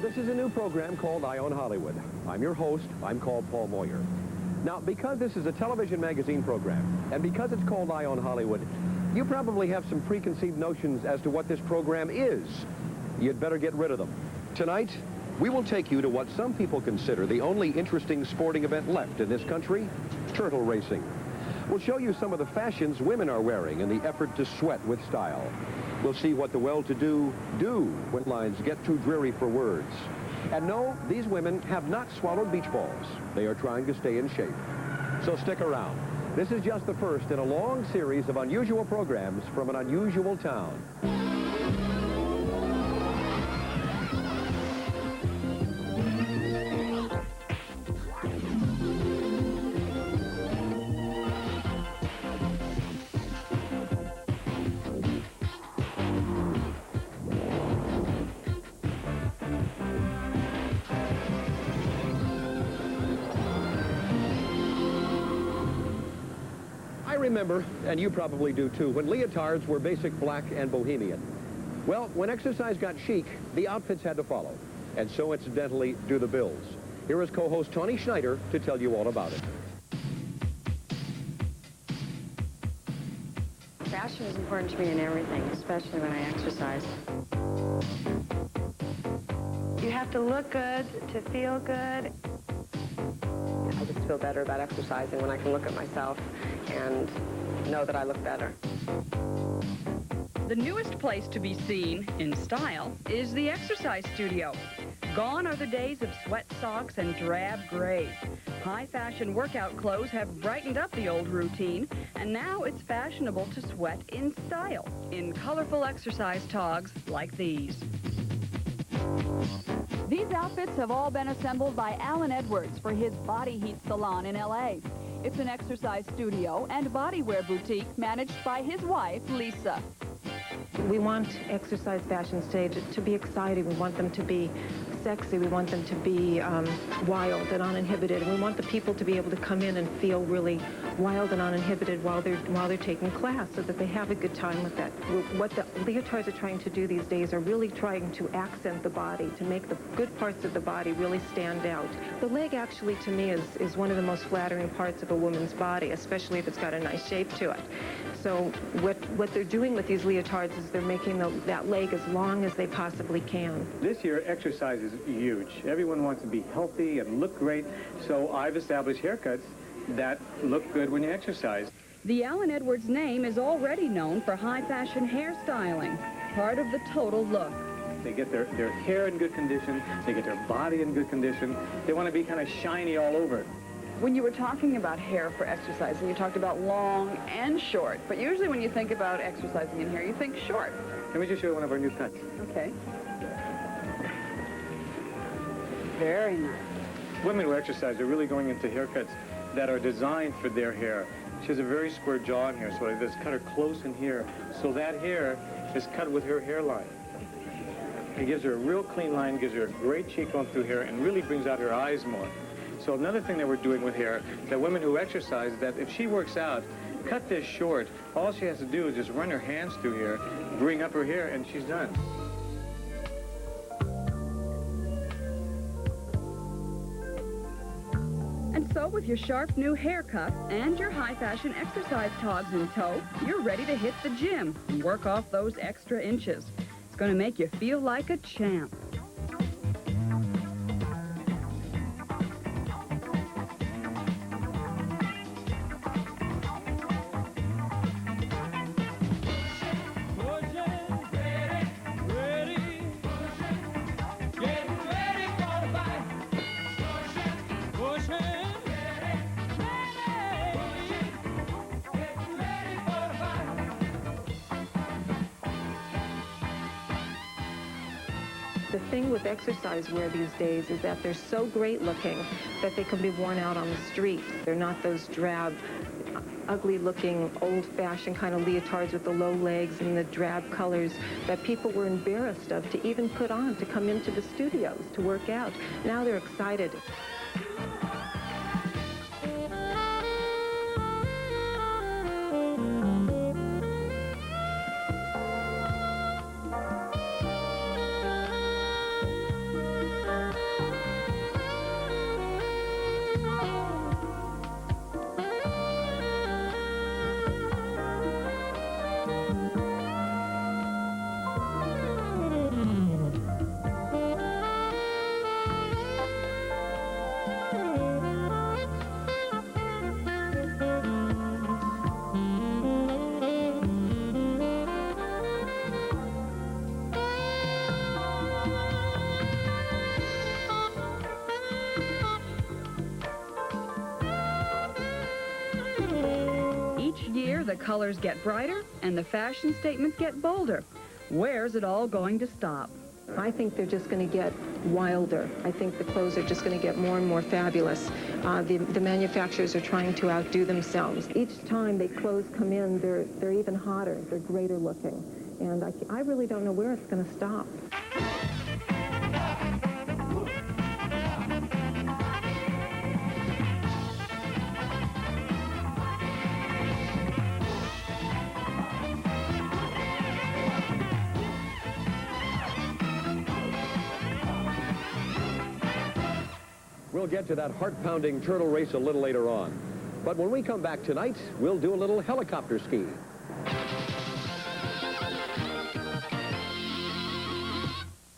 This is a new program called Eye on Hollywood. I'm your host. I'm called Paul Moyer. Now, because this is a television magazine program, and because it's called Eye on Hollywood, you probably have some preconceived notions as to what this program is. You'd better get rid of them. Tonight, we will take you to what some people consider the only interesting sporting event left in this country, turtle racing. We'll show you some of the fashions women are wearing in the effort to sweat with style. We'll see what the well-to-do do when lines get too dreary for words. And no, these women have not swallowed beach balls. They are trying to stay in shape. So stick around. This is just the first in a long series of unusual programs from an unusual town. I remember, and you probably do too, when leotards were basic black and bohemian. Well, when exercise got chic, the outfits had to follow. And so, incidentally, do the bills. Here is co-host Toni Schneider to tell you all about it. Fashion is important to me in everything, especially when I exercise. You have to look good to feel good. I just feel better about exercising when I can look at myself and know that I look better. The newest place to be seen, in style, is the exercise studio. Gone are the days of sweat socks and drab grays. High-fashion workout clothes have brightened up the old routine, and now it's fashionable to sweat in style, in colorful exercise togs like these. These outfits have all been assembled by Alan Edwards for his Body Heat salon in L.A. It's an exercise studio and bodywear boutique managed by his wife, Lisa. We want exercise fashions today to be exciting. We want them to be sexy. We want them to be wild and uninhibited. And we want the people to be able to come in and feel really wild and uninhibited while they're taking class, so that they have a good time with that. What the leotards are trying to do these days are really trying to accent the body, to make the good parts of the body really stand out. The leg actually, to me, is one of the most flattering parts of a woman's body, especially if it's got a nice shape to it. So what they're doing with these leotards is they're making that leg as long as they possibly can. This year, exercise is huge. Everyone wants to be healthy and look great, so I've established haircuts that look good when you exercise. The Alan Edwards name is already known for high-fashion hairstyling, part of the total look. They get their hair in good condition, they get their body in good condition. They want to be kind of shiny all over. When you were talking about hair for exercising, you talked about long and short, but usually when you think about exercising in hair, you think short. Let me just show you one of our new cuts. Okay. Very nice. Women who exercise are really going into haircuts that are designed for their hair. She has a very square jaw in here, so I just cut her close in here. So that hair is cut with her hairline. It gives her a real clean line, gives her a great cheekbone through here, and really brings out her eyes more. So another thing that we're doing with hair, that women who exercise, that if she works out, cut this short, all she has to do is just run her hands through here, bring up her hair, and she's done. And so with your sharp new haircut and your high-fashion exercise togs in tow, you're ready to hit the gym and work off those extra inches. It's going to make you feel like a champ. The thing with exercise wear these days is that they're so great looking that they can be worn out on the street. They're not those drab, ugly-looking, old-fashioned kind of leotards with the low legs and the drab colors that people were embarrassed of to even put on to come into the studios to work out. Now they're excited. the colors get brighter and the fashion statements get bolder. Where's it all going to stop? I think they're just going to get wilder. I think the clothes are just going to get more and more fabulous. The manufacturers are trying to outdo themselves. Each time the clothes come in, they're even hotter. They're greater looking. And I really don't know where it's going to stop. We'll get to that heart-pounding turtle race a little later on. But when we come back tonight, we'll do a little helicopter skiing.